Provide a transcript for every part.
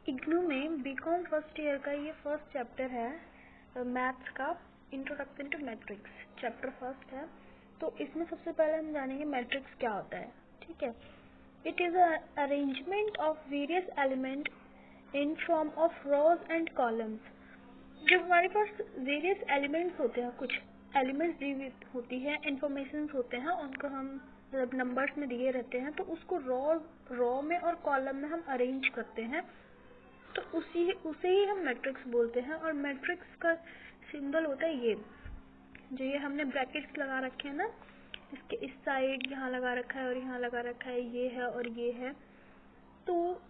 इग्नू में BCom first year का ये फर्स्ट चैप्टर है मैथ्स का, introduction to matrix, chapter first है। तो इसमें सबसे पहले हम जानेंगे मैट्रिक्स क्या होता है। ठीक है, it is arrangement of various element in form of rose and columns. जब हमारे पास वेरियस एलिमेंट्स होते हैं, कुछ एलिमेंट्स दी होती है, इंफॉर्मेशन होते हैं, उनको हम जब नंबर्स में दिए रहते हैं तो उसको रो में और कॉलम में हम अरेंज करते हैं, तो उसे ही हम मैट्रिक्स बोलते हैं। और मैट्रिक्स का सिंबल होता है ये, जो ये हमने ब्रैकेट्स लगा रखे हैं ना, इसके इस साइड यहाँ लगा रखा है और यहाँ लगा रखा है, ये है और ये है। तो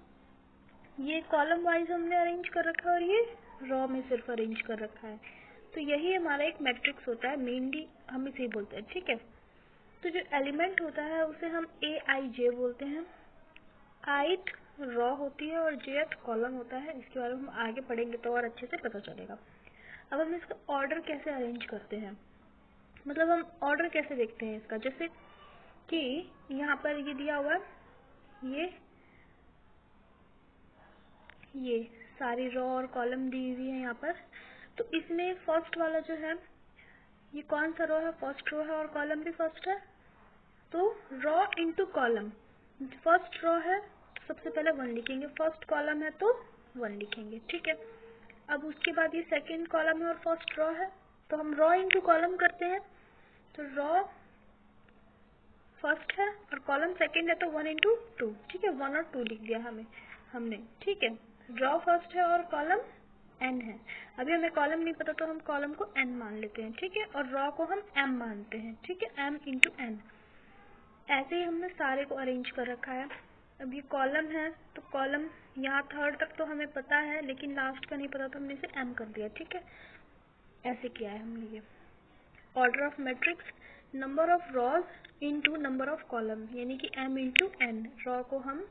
ये कॉलम वाइज हमने अरेंज कर रखा है और ये रॉ में सिर्फ अरेंज कर रखा है। तो यही हमारा एक मैट्रिक्स होता है, मेनली हम इसे बोलते हैं। ठीक है, तो जो एलिमेंट होता है उसे हम AIJ बोलते हैं। आइथ रॉ होती है और जेथ कॉलम होता है। इसके बारे में हम आगे पढ़ेंगे तो और अच्छे से पता चलेगा। अब हम इसका ऑर्डर कैसे अरेंज करते हैं, मतलब हम ऑर्डर कैसे देखते हैं इसका, जैसे कि यहाँ पर ये दिया हुआ है, ये सारी रो और कॉलम दी हुई है यहाँ पर। तो इसमें फर्स्ट वाला जो है, ये कौन सा रो है, फर्स्ट रो है और कॉलम भी फर्स्ट है, तो रो इनटू कॉलम। फर्स्ट रो है तो सबसे पहले 1 लिखेंगे, फर्स्ट कॉलम है तो 1 लिखेंगे। ठीक है, अब उसके बाद ये सेकंड कॉलम है और फर्स्ट रो है, तो हम रो इनटू कॉलम करते हैं। तो रो फर्स्ट है और कॉलम सेकंड है तो 1 इंटू 2। ठीक है, 1 और 2 लिख दिया हमने। ठीक है, रो फर्स्ट है और कॉलम n है। अभी हमें कॉलम नहीं पता तो हम कॉलम को n मान लेते हैं। ठीक है, और रो को हम m मानते हैं। ठीक है, m इंटू n। ऐसे ही हमने सारे को अरेंज कर रखा है। अब ये कॉलम है तो कॉलम यहाँ थर्ड तक तो हमें पता है, लेकिन लास्ट का नहीं पता तो हमने इसे m कर दिया। ठीक है, ऐसे किया है हमने ये। Order of matrix, number of rows into number of column, यानी कि m इंटू n। रॉ को हम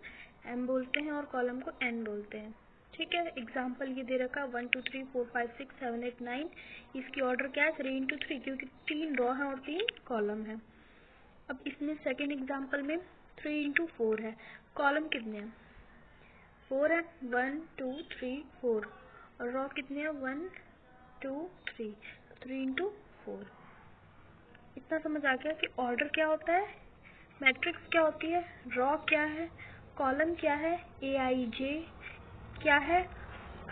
m बोलते हैं और कॉलम को n बोलते हैं। ठीक है, एग्जाम्पल ये दे रखा 1 2 3 4 5 6 7 8 9। इसकी ऑर्डर क्या है, 3 इंटू 3, क्योंकि 3 रॉ है और 3 कॉलम है। अब इसमें सेकेंड एग्जाम्पल में 3 इंटू 4 है, कॉलम कितने हैं, 4 है, 1 2 3 4, और रॉ कितने हैं, 1 2 3, 3 इंटू 4। इतना समझ आ गया कि ऑर्डर क्या होता है, मैट्रिक्स क्या होती है, रॉ क्या है, कॉलम क्या है, AIJ क्या है,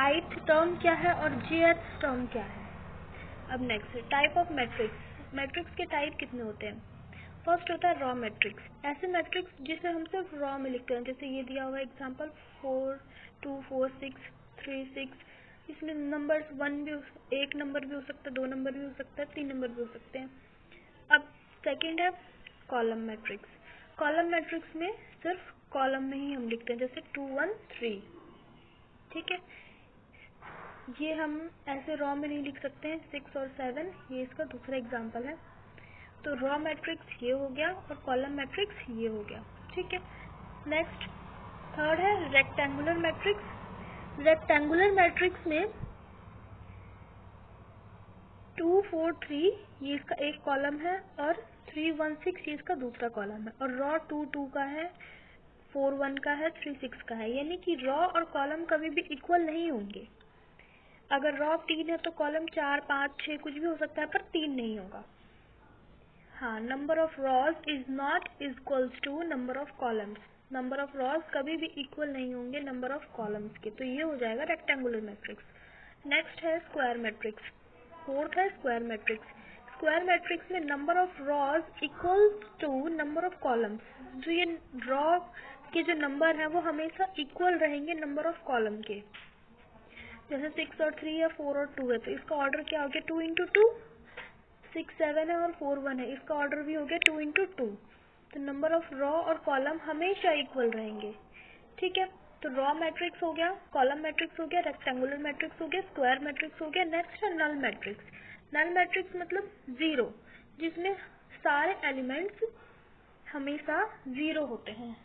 ith टर्म क्या है और jth टर्म क्या है। अब next type of matrix. Matrix के टाइप कितने होते हैं। फर्स्ट होता है रॉ मैट्रिक्स, ऐसे मैट्रिक्स जिसे हम सिर्फ रॉ में लिखते हैं, जैसे ये दिया हुआ एग्जांपल 4 2 4 6 3 6। इसमें नंबर्स 1 भी, 1 नंबर भी हो सकता है, 2 नंबर भी हो सकता है, 3 नंबर भी हो सकते हैं। अब सेकंड है कॉलम मैट्रिक्स। कॉलम मैट्रिक्स में सिर्फ कॉलम में ही हम लिखते हैं, जैसे 2 1 3। ठीक है, ये हम ऐसे रॉ में नहीं लिख सकते हैं, 6 और 7, ये इसका दूसरा एग्जांपल है। तो रॉ मैट्रिक्स ये हो गया और कॉलम मैट्रिक्स ये हो गया। ठीक है, नेक्स्ट थर्ड है रेक्टेंगुलर मैट्रिक्स। रेक्टेंगुलर मैट्रिक्स में 2 4 3 ये इसका एक कॉलम है और 3 1 6 ये इसका दूसरा कॉलम है, और रॉ 2 2 का है, 4 1 का है, 3 6 का है, यानी कि रॉ और कॉलम कभी भी इक्वल नहीं होंगे। अगर रॉ 3 है तो कॉलम 4 5 6 कुछ भी हो सकता है, पर 3 नहीं होगा। हाँ, number of rows is not equals to number of columns. Number of rows कभी भी इक्वल नहीं होंगे नंबर ऑफ कॉलम्स के, तो ये हो जाएगा रेक्टेंगुलर मैट्रिक्स। नेक्स्ट है स्क्वायर मैट्रिक्स। फोर्थ है स्क्वायर मैट्रिक्स। स्क्वायर मैट्रिक्स में number of rows equals to number of columns. जो ये रॉ के जो नंबर है वो हमेशा इक्वल रहेंगे नंबर ऑफ कॉलम के। जैसे 6 और 3 है, 4 और 2 है, तो इसका ऑर्डर क्या हो गया, 2 इंटू 2। 6 7 है और 4 1 है, इसका ऑर्डर भी हो गया 2 इंटू 2। तो नंबर ऑफ रॉ और कॉलम हमेशा इक्वल रहेंगे। ठीक है, तो रॉ मैट्रिक्स हो गया, कॉलम मैट्रिक्स हो गया, रेक्टेंगुलर मैट्रिक्स हो गया, स्क्वायर मैट्रिक्स हो गया। नेक्स्ट है नल मैट्रिक्स। नल मैट्रिक्स मतलब जीरो, जिसमें सारे एलिमेंट्स हमेशा जीरो होते हैं।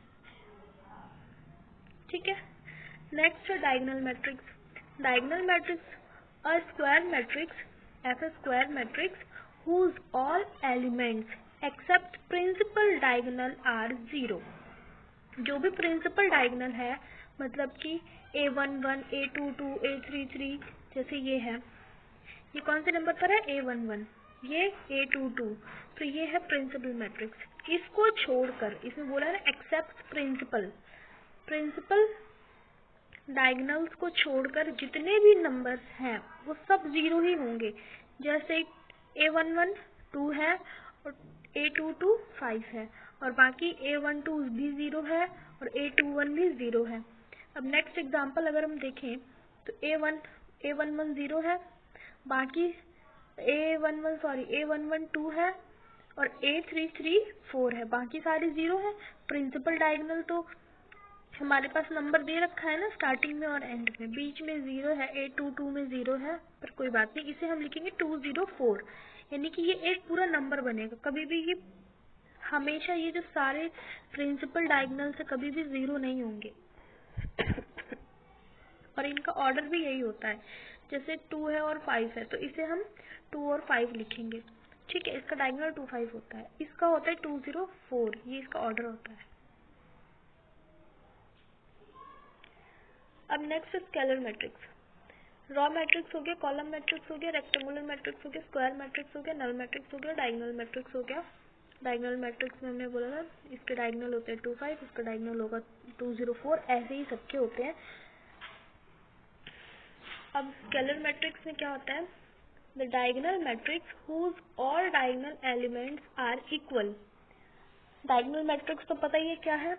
ठीक है, नेक्स्ट है diagonal matrix. Diagonal matrix a square matrix, ऐसा square matrix whose all elements except principal diagonal are zero। जो भी प्रिंसिपल डायगोनल है मतलब कि A11, A22, A33 जैसे ये है, ये कौन से नंबर पर है? A11, ये A22, तो ये है प्रिंसिपल मैट्रिक्स। इसको छोड़कर, इसमें बोला है ना एक्सेप्ट प्रिंसिपल डायगोनल्स को छोड़कर जितने भी नंबर्स हैं वो सब जीरो ही होंगे। जैसे A11 2 है और A22 5 है और बाकी A12 भी जीरो है और A21 भी जीरो है। अब नेक्स्ट एग्जांपल अगर हम देखें तो A11 जीरो है, बाकी A11 2 है और A33 4 है, बाकी सारे जीरो है। प्रिंसिपल डायगोनल तो हमारे पास नंबर दे रखा है ना स्टार्टिंग में और एंड में, बीच में जीरो है, A22 में जीरो है, पर कोई बात नहीं, इसे हम लिखेंगे 204, यानी कि ये एक पूरा नंबर बनेगा। कभी भी ये हमेशा ये जो सारे प्रिंसिपल डायगोनल से कभी भी जीरो नहीं होंगे और इनका ऑर्डर भी यही होता है। जैसे 2 है और 5 है तो इसे हम 2 और 5 लिखेंगे, ठीक है। इसका डायगोनल 2 5 होता है, इसका होता है 204, ये इसका ऑर्डर होता है। अब next scalar matrix. Raw matrix हो गया, कॉलम मैट्रिक्स हो गया, रेक्टेंगुलर मैट्रिक्स हो गया, स्क्वायर मैट्रिक्स हो गया, नल मैट्रिक्स हो गया, डायगोनल मैट्रिक्स हो गया। डायगोनल मैट्रिक्स में हमने बोला था इसके डायगोनल होते हैं 2 5, इसका डायगोनल होगा 204, ऐसे ही सबके होते हैं। अब स्केलर मैट्रिक्स में क्या होता है? The diagonal matrix whose all diagonal elements are equal. Diagonal matrix तो पता ही है क्या है,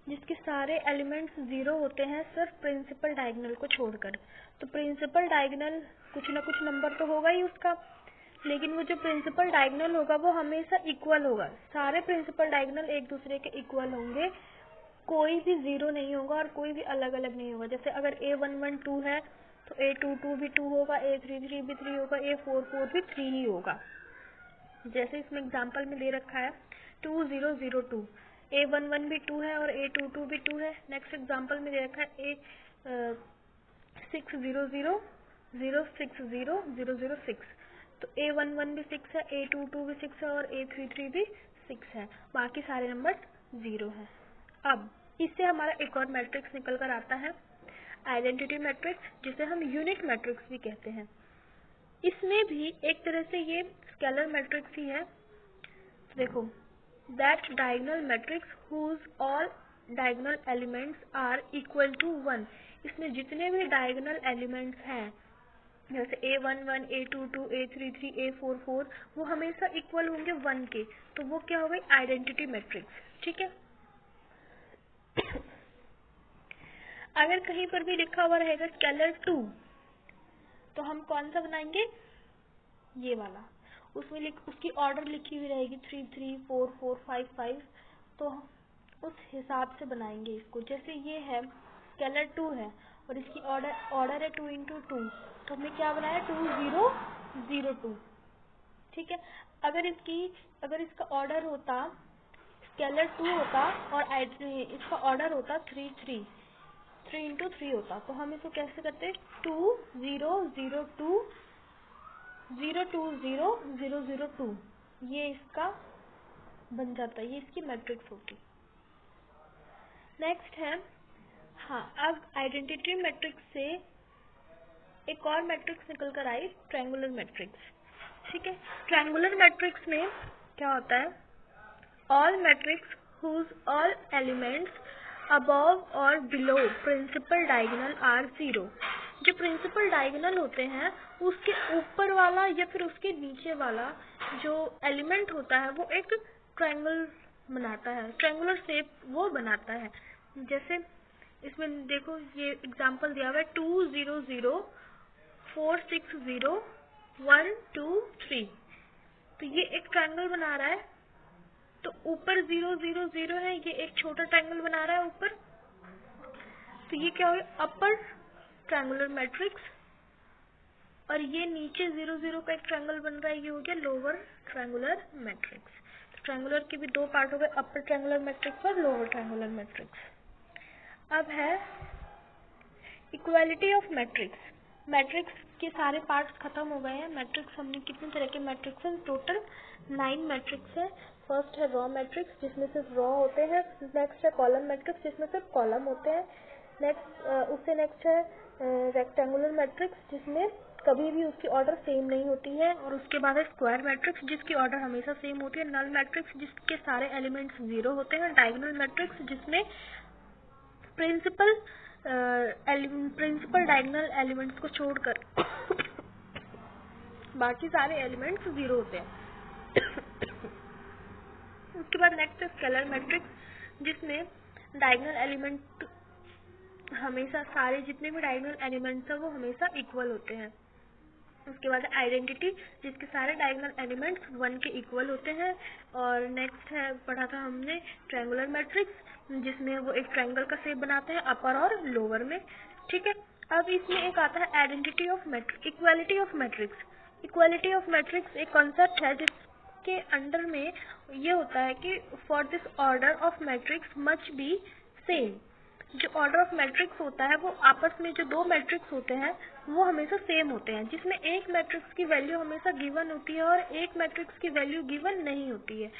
जिसके सारे एलिमेंट्स जीरो होते हैं सिर्फ प्रिंसिपल डायगोनल को छोड़कर। तो प्रिंसिपल डायगोनल कुछ ना कुछ नंबर तो होगा ही उसका, लेकिन वो जो प्रिंसिपल डायगोनल होगा वो हमेशा इक्वल होगा। सारे प्रिंसिपल डायगोनल एक दूसरे के इक्वल होंगे, कोई भी जीरो नहीं होगा और कोई भी अलग अलग नहीं होगा। जैसे अगर A11 2 है तो A22 भी 2 होगा, A33 भी 3 होगा, A44 भी 3 ही होगा। जैसे इसमें एग्जांपल में दे रखा है 2002, A11 भी 2 है और A22 भी 2 है। नेक्स्ट एग्जांपल में दे रखा है A600 060 तो A11 भी 6 है, A22 भी 6 है और A33 भी 6 है, बाकी सारे नंबर जीरो है। अब इससे हमारा एक और मैट्रिक्स निकल कर आता है आइडेंटिटी मैट्रिक्स, जिसे हम यूनिट मैट्रिक्स भी कहते हैं। इसमें भी एक तरह से ये स्केलर मैट्रिक्स ही है। देखो, that diagonal matrix whose all diagonal elements are equal to 1। इसमें जितने भी डायगोनल एलिमेंट्स हैं जैसे A11, A22, A33, A44 वो हमेशा इक्वल होंगे 1 के, तो वो क्या हो गई? आइडेंटिटी मैट्रिक्स, ठीक है। अगर कहीं पर भी लिखा हुआ रहेगा स्केलर 2 तो हम कौन सा बनाएंगे? ये वाला। उसमें उसकी ऑर्डर लिखी हुई रहेगी 3 3 4 4 5 5, तो उस हिसाब से बनाएंगे इसको। जैसे ये है स्केलर 2 है और इसकी ऑर्डर है 2 × 2, तो हमने क्या बनाया? 2 0 0 2, ठीक है। अगर इसका ऑर्डर होता स्केलर 2 होता और इसका ऑर्डर होता 3 3 × 3 होता, तो हम इसको कैसे करते? 2 0 0 2 0 2 0 0 0 2, ये इसका बन जाता है, ये इसकी मैट्रिक्स होती। नेक्स्ट है, हाँ, अब आइडेंटिटी मैट्रिक्स से एक और मैट्रिक्स निकल कर आई, ट्रायंगुलर मैट्रिक्स, ठीक है। ट्रायंगुलर मैट्रिक्स में क्या होता है? All matrix whose all elements above और below principal diagonal are zero. जो प्रिंसिपल डायगोनल होते हैं उसके ऊपर वाला या फिर उसके नीचे वाला जो एलिमेंट होता है वो एक ट्रायंगल बनाता है, ट्रायंगुलर शेप वो बनाता है। जैसे इसमें देखो ये एग्जांपल दिया हुआ है 2 0 0 4 6 0 1 2 3, तो ये एक ट्रायंगल बना रहा है। तो ऊपर 0 0 0 है, ये एक छोटा ट्रायंगल बना रहा है ऊपर, तो ये क्या हो गया? Upper triangular matrix. और ये नीचे 0 0 का एक ट्रायंगल बन रहा है, ये हो गया लोअर ट्रायंगुलर मैट्रिक्स। तो ट्रायंगुलर के भी दो पार्ट हो गए, अपर ट्रायंगुलर मैट्रिक्स और लोअर ट्रायंगुलर मैट्रिक्स। अब है इक्वालिटी ऑफ मैट्रिक्स। मैट्रिक्स के सारे पार्ट्स खत्म हो गए हैं। मैट्रिक्स हमने कितने तरह के मैट्रिक्स हैं? टोटल 9 मैट्रिक्स है। फर्स्ट है रॉ मैट्रिक्स जिसमें सिर्फ रॉ होते हैं। नेक्स्ट है कॉलम मैट्रिक्स जिसमें सिर्फ कॉलम होते हैं। उससे नेक्स्ट है रेक्टेंगुलर मैट्रिक्स, जिसमें कभी भी उसकी ऑर्डर सेम नहीं होती है। और उसके बाद है स्क्वायर मैट्रिक्स, जिसकी ऑर्डर हमेशा सेम होती है। नल मैट्रिक्स, जिसके सारे एलिमेंट्स 0 होते हैं। डायगोनल मैट्रिक्स, जिसमें प्रिंसिपल डायगोनल एलिमेंट्स को छोड़कर बाकी सारे एलिमेंट्स 0 होते हैं। उसके बाद नेक्स्ट है स्केलर मैट्रिक्स, जिसमें डायगोनल एलिमेंट हमेशा सारे जितने भी डायगोनल एलिमेंट्स हैं वो हमेशा इक्वल होते हैं। उसके बाद आइडेंटिटी, जिसके सारे डायगोनल एलिमेंट्स 1 के इक्वल होते हैं। और नेक्स्ट है पढ़ा था हमने ट्रायंगुलर मैट्रिक्स, जिसमें वो एक ट्रायंगल का शेप बनाते हैं अपर और लोअर में। ठीक है, अब इसमें एक आता है identity of matrix, equality of matrix. Equality of matrix एक कॉन्सेप्ट है जिसके अंडर में ये होता है कि for this order of matrix must be same. जो ऑर्डर ऑफ मैट्रिक्स होता है वो आपस में जो दो मैट्रिक्स होते हैं वो हमेशा सेम होते हैं, जिसमें एक मैट्रिक्स की वैल्यू हमेशा गिवन होती है और एक मैट्रिक्स की वैल्यू गिवन नहीं होती है।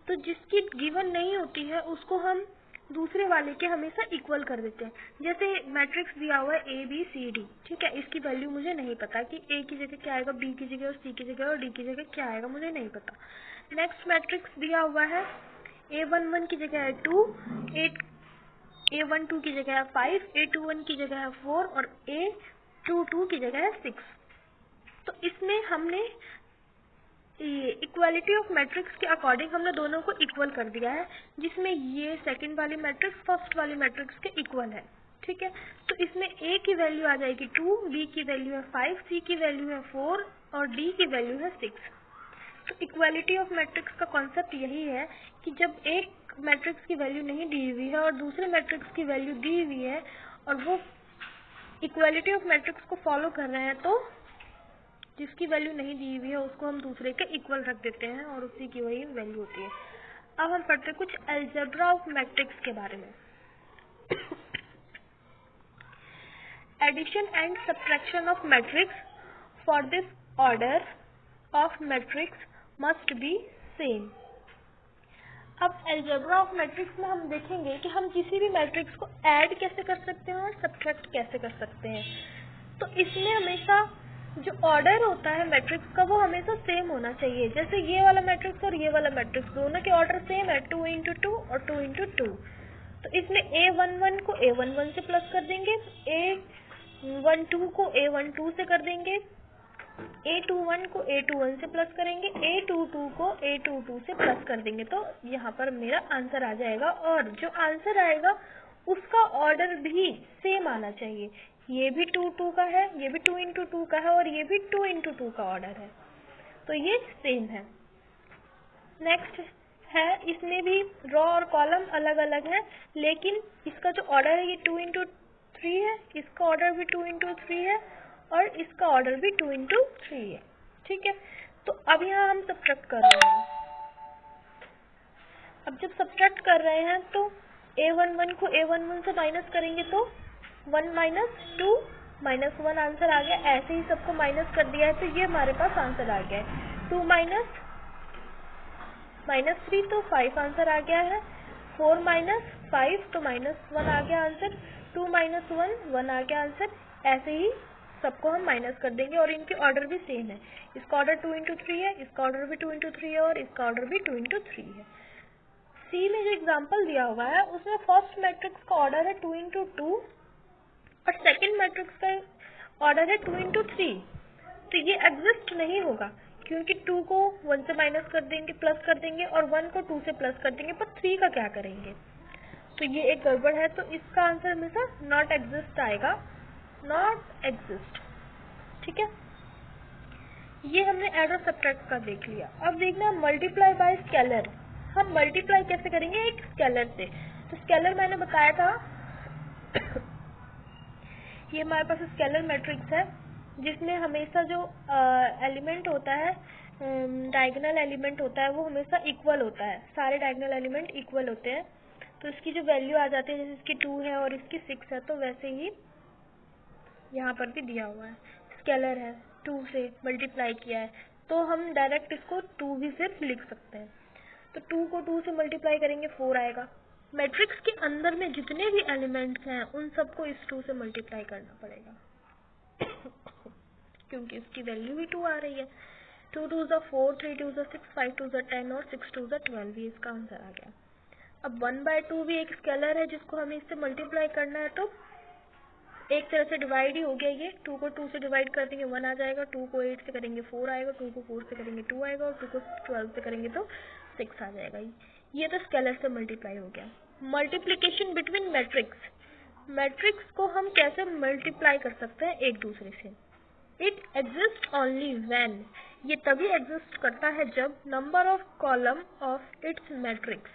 तो जिसकी गिवन नहीं होती है उसको हम दूसरे वाले के हमेशा इक्वल कर देते हैं। जैसे मैट्रिक्स दिया हुआ है ABCD, ठीक है, इसकी वैल्यू मुझे नहीं पता कि A की जगह क्या आएगा, B की जगह और C की जगह और D की जगह क्या आएगा, मुझे नहीं पता। नेक्स्ट मैट्रिक्स दिया हुआ है A11 की जगह है 2, A12 की जगह है 5, A21 की जगह है 4 और A22 की जगह है 6। तो इसमें हमने इक्वालिटी ऑफ मैट्रिक्स के अकॉर्डिंग हमने दोनों को इक्वल कर दिया है, जिसमें ये सेकंड वाली मैट्रिक्स फर्स्ट वाली मैट्रिक्स के इक्वल है। ठीक है, तो इसमें A की वैल्यू आ जाएगी 2, B की वैल्यू है 5, C की वैल्यू है 4 और D की वैल्यू है 6। तो इक्वालिटी ऑफ मैट्रिक्स का कॉन्सेप्ट यही है कि जब एक मैट्रिक्स की वैल्यू नहीं दी हुई है और दूसरे मैट्रिक्स की वैल्यू दी हुई है और वो इक्वालिटी ऑफ मैट्रिक्स को फॉलो कर रहे हैं, तो जिसकी वैल्यू नहीं दी हुई है उसको हम दूसरे के इक्वल रख देते हैं और उसी की वही वैल्यू होती है। अब हम पढ़ते हैं कुछ अलजेब्रा ऑफ मैट्रिक्स के बारे में। Addition and subtraction of matrix for this order of matrix must be same. अब अलजेब्रा ऑफ मैट्रिक्स में हम देखेंगे कि हम किसी भी मैट्रिक्स को ऐड कैसे कर सकते हैं और सब्ट्रैक्ट कैसे कर सकते हैं। तो इसमें हमेशा जो ऑर्डर होता है मैट्रिक्स का वो हमेशा सेम होना चाहिए। जैसे ये वाला मैट्रिक्स और ये वाला मैट्रिक्स दोनों के ऑर्डर सेम है, 2 into 2 और 2 into 2। तो इसमें A11 को A11 से प्लस कर देंगे, A12 को A12 से कर देंगे, A21 को A21 से प्लस करेंगे, A22 को A22 से प्लस कर देंगे। तो यहाँ पर मेरा आंसर आ जाएगा और जो आंसर आएगा उसका ऑर्डर भी सेम आना चाहिए। ये भी 2 2 का है, ये भी 2 into 2 का है और ये भी 2 into 2 का ऑर्डर है, तो ये सेम है। नेक्स्ट है, इसमें भी रो और कॉलम अलग अलग है, लेकिन इसका जो ऑर्डर है ये 2 into 3 है, इसका ऑर्डर भी 2 into 3 है और इसका ऑर्डर भी 2 into 3 है। ठीक है, तो अब यहाँ हम सब्ट्रैक्ट कर रहे हैं। अब जब सब्ट्रैक्ट कर रहे हैं तो A11 को A11 से माइनस करेंगे तो 1 minus 2 minus 1 आंसर आ गया। ऐसे ही सबको माइनस कर दिया है तो ये हमारे पास आंसर आ गया है। 2 minus -3 तो 5 आंसर आ गया है। 4 minus 5 तो -1 आ गया आंसर। 2 minus 1 आ गया आंसर। ऐसे ही सबको हम माइनस कर देंगे और इनके ऑर्डर भी सेम है। इसका ऑर्डर 2 into 3 है, इसका ऑर्डर भी 2 into 3 है और इसका ऑर्डर भी 2 into 3 है। सी में जो एग्जाम्पल दिया हुआ है उसमें फर्स्ट मैट्रिक्स का ऑर्डर है 2 into 2 और सेकंड मैट्रिक्स का ऑर्डर है 2 into 3। तो ये एग्जिस्ट नहीं होगा क्योंकि 2 को 1 से माइनस कर देंगे, प्लस कर देंगे और 1 को 2 से प्लस कर देंगे, पर 3 का क्या करेंगे? तो ये एक गड़बड़ है। तो इसका आंसर हमेशा नॉट एग्जिस्ट आएगा, नॉट एग्जिस्ट। ठीक है, ये हमने ऐड और सब्ट्रैक्ट का देख लिया। अब देखना मल्टीप्लाई बाय स्केलर। हम मल्टीप्लाई कैसे करेंगे एक स्केलर से? तो स्केलर मैंने बताया था ये हमारे पास स्केलर मैट्रिक्स है जिसमें हमेशा जो एलिमेंट होता है, डायगोनल एलिमेंट होता है, वो हमेशा इक्वल होता है। सारे डायगोनल एलिमेंट इक्वल होते हैं। तो इसकी जो वैल्यू आ जाती है, जैसे इसकी 2 है और इसकी 6 है, तो वैसे ही यहाँ पर भी दिया हुआ है। स्केलर है, 2 से मल्टीप्लाई किया है, तो हम डायरेक्ट इसको 2 भी से लिख सकते हैं। तो 2 को 2 से मल्टीप्लाई करेंगे 4 आएगा, मैट्रिक्स के अंदर में जितने भी एलिमेंट्स हैं उन सबको इस 2 से मल्टीप्लाई करना पड़ेगा क्योंकि इसकी वैल्यू भी 2 आ रही है। 2 2 ज़ा 4, 3 2 ज़ा 6, 5 2 ज़ा 10 और 6 2 ज़ा 12, ये इसका आंसर आ गया। अब 1/2 भी एक स्केलर है जिसको हमें इससे मल्टीप्लाई करना है, तो एक तरह से डिवाइड ही हो गया। ये 2 को 2 से डिवाइड कर देंगे 1 आ जाएगा, 2 को 8 से करेंगे 4 आएगा, 2 को 4 से करेंगे 2 आएगा और 2 को 12 से करेंगे तो 6 आ जाएगा। ये तो स्केलर से मल्टीप्लाई हो गया। मल्टीप्लिकेशन बिटवीन मैट्रिक्स, मैट्रिक्स को हम कैसे मल्टीप्लाई कर सकते हैं एक दूसरे से। इट एग्जिस्ट ओनली व्हेन, ये तभी एग्जिस्ट करता है जब number of column of its matrix,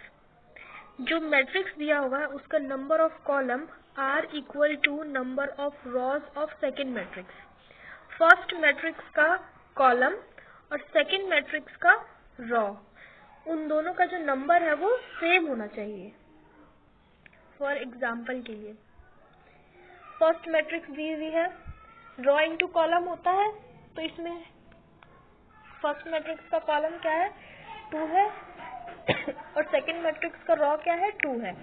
जो मैट्रिक्स दिया हुआ है उसका number of column are equal to number of rows of second matrix. First matrix का कॉलम और सेकेंड मैट्रिक्स का रॉ, उन दोनों का जो नंबर है वो सेम होना चाहिए। फॉर एग्जाम्पल के लिए फर्स्ट मैट्रिक्स दी हुई है, रॉ इंटू कॉलम होता है, तो इसमें फर्स्ट मैट्रिक्स का कॉलम क्या है 2 है और सेकंड मैट्रिक्स का रॉ क्या है 2 है,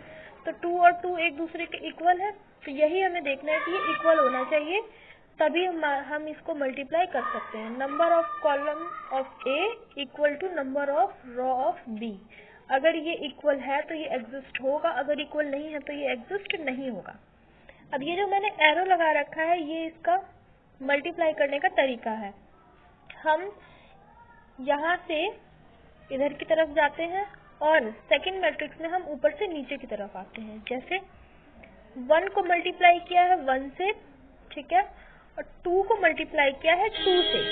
तो 2 और 2 एक दूसरे के इक्वल है। तो यही हमें देखना है कि ये इक्वल होना चाहिए, तभी हम इसको मल्टीप्लाई कर सकते हैं। Number of column of A equal to number of row of B, अगर ये इक्वल है तो ये एग्जिस्ट होगा, अगर इक्वल नहीं है तो ये एग्जिस्ट नहीं होगा। अब ये जो मैंने एरो लगा रखा है ये इसका मल्टीप्लाई करने का तरीका है। हम यहाँ से इधर की तरफ जाते हैं और सेकंड मैट्रिक्स में हम ऊपर से नीचे की तरफ आते हैं। जैसे 1 को मल्टीप्लाई किया है 1 से, ठीक है, और 2 को मल्टीप्लाई किया है 2 से,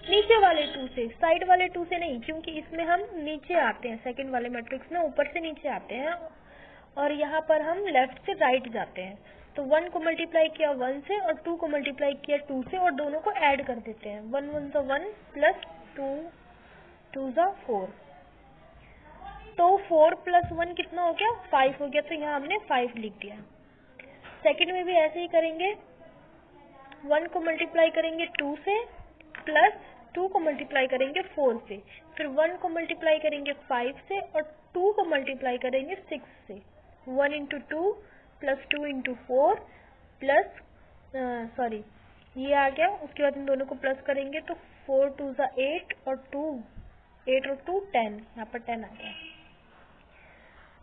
नीचे वाले 2 से, साइड वाले 2 से नहीं, क्योंकि इसमें हम नीचे आते हैं, सेकंड वाले मैट्रिक्स में ऊपर से नीचे आते हैं और यहाँ पर हम लेफ्ट से राइट जाते हैं। तो 1 को मल्टीप्लाई किया 1 से और 2 को मल्टीप्लाई किया 2 से और दोनों को ऐड कर देते हैं। 1 1 ज़ा 1 प्लस 2 2 ज़ा 4, तो 4 प्लस 1 कितना हो गया 5 हो गया, तो यहाँ हमने 5 लिख दिया। सेकंड में भी ऐसे ही करेंगे, 1 को मल्टीप्लाई करेंगे 2 से प्लस 2 को मल्टीप्लाई करेंगे 4 से, फिर 1 को मल्टीप्लाई करेंगे 5 से और 2 को मल्टीप्लाई करेंगे 6 से। 1 इंटू 2 प्लस 2 इंटू 4 प्लस ये आ गया। उसके बाद इन दोनों को प्लस करेंगे तो 4 2 ज़ा 8 और 8 और 2 10, यहाँ पर 10 आ गया।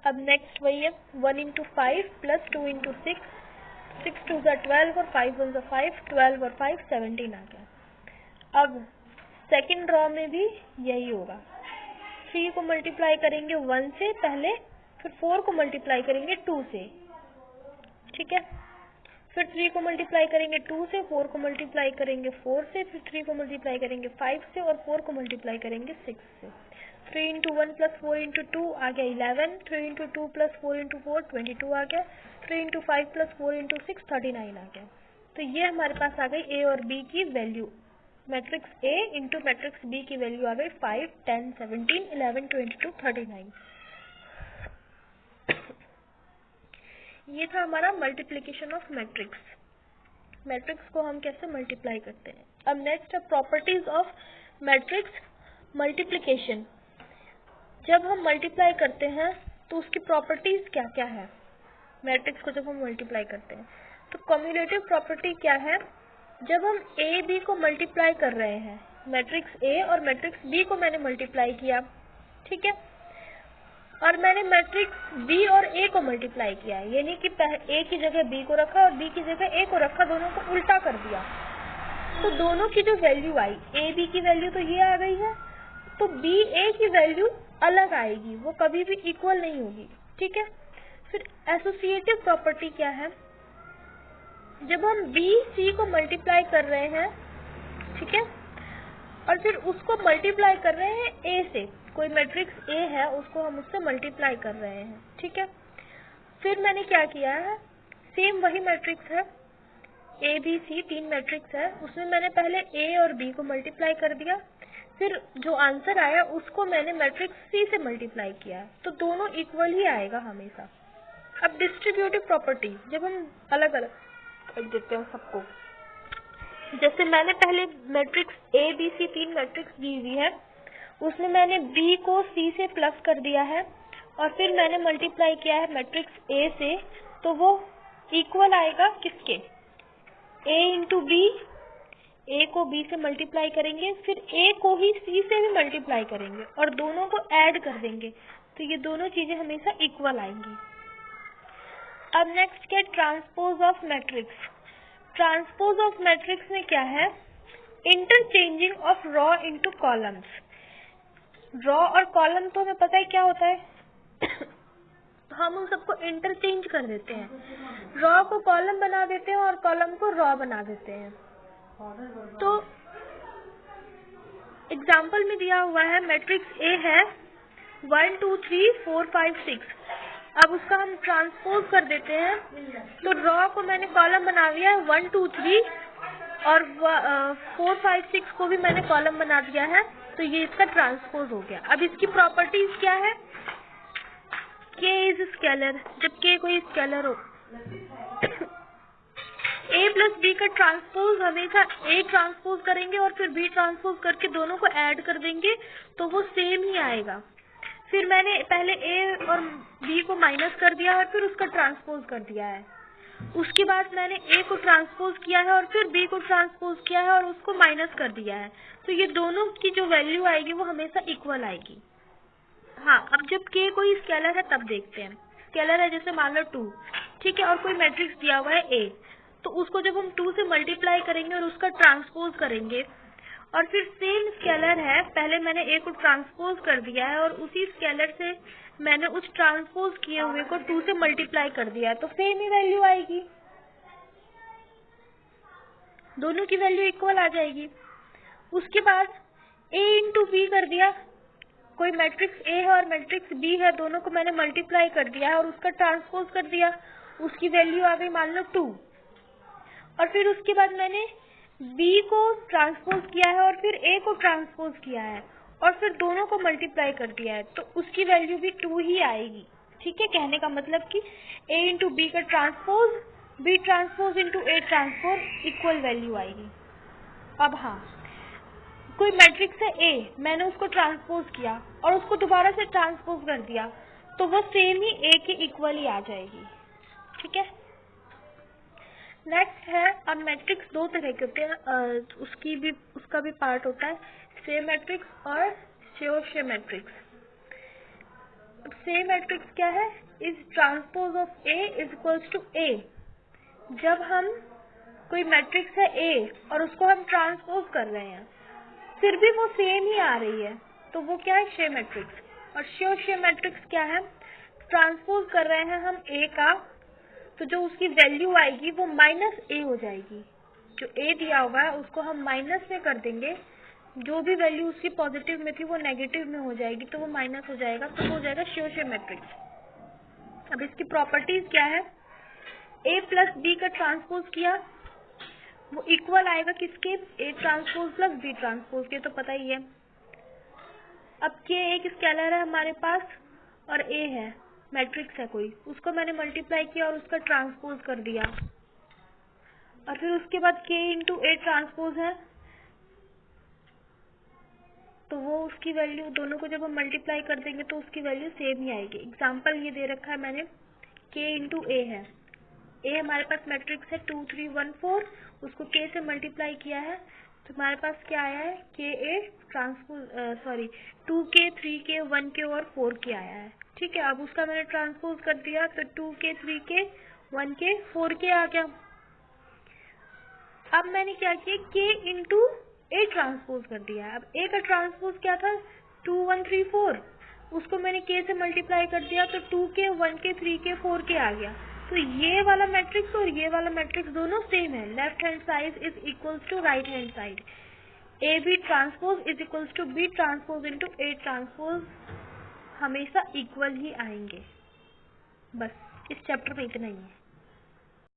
अब नेक्स्ट वही है, 1 इंटू 5 प्लस 2 इंटू 6, 6 2 ज़ा 12 और 5 1 ज़ा 5, 12 और 5 17 आ गया। अब सेकंड रॉ में भी यही होगा, 3 को मल्टीप्लाई करेंगे 1 से पहले, फिर 4 को मल्टीप्लाई करेंगे 2 से, ठीक है, फिर 3 को मल्टीप्लाई करेंगे 2 से, 4 को मल्टीप्लाई करेंगे 4 से, फिर 3 को मल्टीप्लाई करेंगे 5 से और 4 को मल्टीप्लाई करेंगे 6 से। 3 इंटू 1 प्लस 4 इंटू 2 आ गया 11, 3 इंटू 2 प्लस 4 इंटू 4 22 आ गया, 3 इंटू 5 प्लस 4 इंटू 6 39 आ गया। तो ये हमारे पास आ गई ए और बी की value, matrix A into matrix B की वैल्यू आ गई 5 10 17 11 22 39। ये था हमारा मल्टीप्लिकेशन ऑफ मैट्रिक्स। मैट्रिक्स को हम कैसे मल्टीप्लाई करते हैं। अब नेक्स्ट है प्रॉपर्टीज ऑफ मैट्रिक्स मल्टीप्लिकेशन। जब हम मल्टीप्लाई करते हैं तो उसकी प्रॉपर्टीज क्या क्या है। मैट्रिक्स को जब हम मल्टीप्लाई करते हैं तो कम्युलेटिव प्रॉपर्टी क्या है, जब हम ए बी को मल्टीप्लाई कर रहे हैं, मैट्रिक्स ए और मैट्रिक्स बी को मैंने मल्टीप्लाई किया, ठीक है, और मैंने मैट्रिक्स बी और ए को मल्टीप्लाई किया, यानी कि ए की जगह बी को रखा और बी की जगह ए को रखा, दोनों को उल्टा कर दिया, तो दोनों की जो वैल्यू आई, ए बी की वैल्यू तो ये आ गई है, तो बी ए की वैल्यू अलग आएगी, वो कभी भी इक्वल नहीं होगी, ठीक है। फिर एसोसिएटिव प्रॉपर्टी क्या है, जब हम बी सी को मल्टीप्लाई कर रहे हैं, ठीक है, और फिर उसको मल्टीप्लाई कर रहे हैं ए से, कोई मैट्रिक्स ए है उसको हम उससे मल्टीप्लाई कर रहे हैं, ठीक है। फिर मैंने क्या किया है, सेम वही मैट्रिक्स है ए बी सी, 3 मैट्रिक्स है, उसमें मैंने पहले ए और बी को मल्टीप्लाई कर दिया, फिर जो आंसर आया उसको मैंने मैट्रिक्स सी से मल्टीप्लाई किया, तो दोनों इक्वल ही आएगा हमेशा। अब डिस्ट्रीब्यूटिव प्रॉपर्टी, जब हम अलग अलग कर देते हैं सबको, जैसे मैंने पहले matrix A B C 3 matrix दी हुई है, उसमें मैंने बी को सी से प्लस कर दिया है और फिर मैंने मल्टीप्लाई किया है मैट्रिक्स ए से, तो वो इक्वल आएगा किसके, ए इंटू बी। ए को बी से मल्टीप्लाई करेंगे, फिर ए को ही सी से भी मल्टीप्लाई करेंगे और दोनों को ऐड कर देंगे, तो ये दोनों चीजें हमेशा इक्वल आएंगी। अब नेक्स्ट क्या, transpose of matrix. Transpose of matrix में क्या है, interchanging of raw into columns. Raw और कॉलम तो हमें पता है क्या होता है तो हम उन सबको इंटरचेंज कर देते हैं, रॉ को कॉलम बना देते हैं और कॉलम को रॉ बना देते हैं। तो एग्जाम्पल में दिया हुआ है मैट्रिक्स ए है 1 2 3 4 5 6। अब उसका हम ट्रांसपोज कर देते हैं, तो रॉ को मैंने कॉलम बना दिया है 1 2 3 और 4 5 6 को भी मैंने कॉलम बना दिया है, तो ये इसका ट्रांसपोज हो गया। अब इसकी प्रॉपर्टीज क्या है, K इज स्केलर, जब K कोई स्केलर हो A प्लस बी का ट्रांसपोज हमेशा A ट्रांसपोज करेंगे और फिर B ट्रांसपोज करके दोनों को ऐड कर देंगे, तो वो सेम ही आएगा। फिर मैंने पहले A और B को माइनस कर दिया और फिर उसका ट्रांसपोज कर दिया है। उसके बाद मैंने A को ट्रांसपोज किया है और फिर B को ट्रांसपोज किया है और उसको माइनस कर दिया है, तो ये दोनों की जो वैल्यू आएगी वो हमेशा इक्वल आएगी। हाँ, अब जब K कोई स्केलर है तब देखते हैं। स्केलर है जैसे मान लो 2, ठीक है, और कोई मैट्रिक्स दिया हुआ है A, तो उसको जब हम 2 से मल्टीप्लाई करेंगे और उसका ट्रांसपोज करेंगे, और फिर सेम स्केलर है, पहले मैंने A को ट्रांसपोज कर दिया है और उसी स्केलर से मैंने उस ट्रांसपोज किए हुए को 2 से मल्टीप्लाई कर दिया है, तो सेम ही वैल्यू आएगी, दोनों की वैल्यू इक्वल आ जाएगी। उसके बाद A इंटू बी कर दिया, कोई मैट्रिक्स A है और मैट्रिक्स B है, दोनों को मैंने मल्टीप्लाई कर दिया है और उसका ट्रांसपोज कर दिया, उसकी वैल्यू आ गई मान लो 2। और फिर उसके बाद मैंने B को ट्रांसपोज किया है और फिर A को ट्रांसपोज किया है और फिर दोनों को मल्टीप्लाई कर दिया है, तो उसकी वैल्यू भी 2 ही आएगी। ठीक है, कहने का मतलब कि A इंटू बी का transpose B transpose into A transpose equal value आएगी। अब हाँ, कोई मैट्रिक्स है A, मैंने उसको ट्रांसपोज किया और उसको दोबारा से ट्रांसपोज कर दिया, तो वो सेम ही A के इक्वल ही आ जाएगी। ठीक है, नेक्स्ट है, अब मैट्रिक्स दो तरह के होते हैं, उसका भी पार्ट होता है सेम मैट्रिक्स और शेयर मैट्रिक्स। सेम मैट्रिक्स क्या है, is transpose of A is equals to A। जब हम कोई मैट्रिक्स है A और उसको हम ट्रांसपोज कर रहे हैं फिर भी वो सेम ही आ रही है, तो वो क्या है, शेयर मैट्रिक्स। और शेयर मैट्रिक्स क्या है, ट्रांसपोज कर रहे हैं हम A का, तो जो उसकी वैल्यू आएगी वो माइनस A हो जाएगी। जो A दिया हुआ है उसको हम माइनस में कर देंगे, जो भी वैल्यू उसकी पॉजिटिव में थी वो नेगेटिव में हो जाएगी, तो वो माइनस हो जाएगा, तो वो हो जाएगा शेयर मैट्रिक्स। अब इसकी प्रॉपर्टीज क्या है, A प्लस B का ट्रांसपोज किया, वो इक्वल आएगा किसके, A transpose plus B transpose के, तो पता ही है। अब K एक स्केलर है हमारे पास और A है मैट्रिक्स है कोई, उसको मैंने मल्टीप्लाई किया और उसका ट्रांसपोज कर दिया, और फिर उसके बाद K इंटू A ट्रांसपोज है, तो वो उसकी वैल्यू, दोनों को जब हम मल्टीप्लाई कर देंगे तो उसकी वैल्यू सेम ही आएगी। एग्जाम्पल ये दे रखा है मैंने, K इंटू A है, A हमारे पास मैट्रिक्स है 2 3 1 4, उसको K से मल्टीप्लाई किया है, तो हमारे पास क्या आया है, KA transpose 2K 3K 1K और 4K आया है। ठीक है, अब उसका मैंने ट्रांसपोज कर दिया, तो 2K 3K 1K 4K आ गया। अब मैंने क्या किया, K इंटू A ट्रांसपोज कर दिया है। अब A का ट्रांसपोज क्या था, 2 1 3 4, उसको मैंने K से मल्टीप्लाई कर दिया, तो 2K 1K 3K 4K आ गया। तो ये वाला मैट्रिक्स और ये वाला मैट्रिक्स दोनों सेम है, left hand side is equals to right hand side. AB transpose is equals to B transpose into A transpose हमेशा इक्वल ही आएंगे। बस इस चैप्टर में इतना ही है।